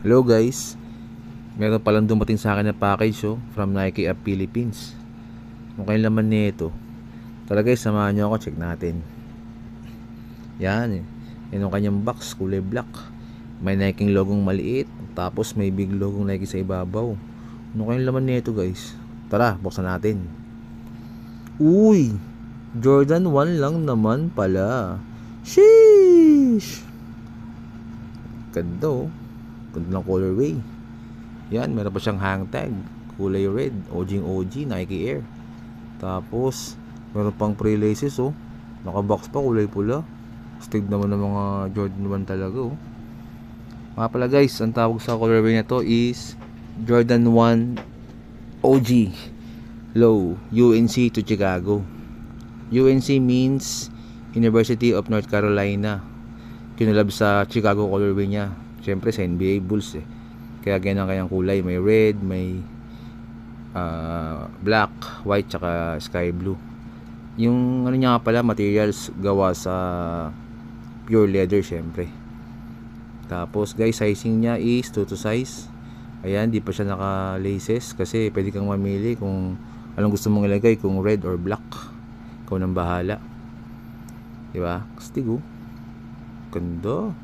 Hello guys, meron palang dumating sa akin na package from Nike App Philippines. Kung kayo laman nito, tara guys, samahan nyo ako, check natin. Yan, yan yung kanyang box, kulay black. May Nike logong maliit, tapos may big logong Nike sa ibabaw. Ano kayong laman nito guys? Tara, buksan natin. Uy, Jordan 1 lang naman pala. Sheesh! Ganda ganda ng colorway. Yan, meron pa siyang hang tag, kulay red, OG Nike Air. Tapos meron pang pre-laces naka-box pa, kulay pula. Stig naman ng mga Jordan 1 talaga Mga pala guys, ang tawag sa colorway na to is Jordan 1 OG Low, UNC to Chicago. UNC means University of North Carolina. Kinulab sa Chicago colorway niya. Siyempre sa NBA Bulls Kaya ganyan ang kanyang kulay. May red, may black, white, tsaka sky blue. Yung ano niya pala, materials gawa sa pure leather syempre. Tapos guys, sizing niya is 2 to size. Ayan, di pa siya naka laces kasi pwede kang mamili kung anong gusto mong ilagay, kung red or black. Ikaw nang bahala. Diba? Kastig ganda.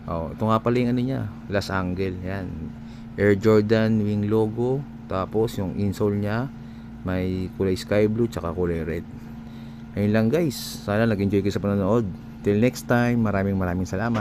Ito nga pala yung ano niya, last angle. Yan, Air Jordan wing logo. Tapos yung insole niya may kulay sky blue tsaka kulay red. Ayun lang guys, sana nag-enjoy kayo sa panonood. Till next time, maraming salamat.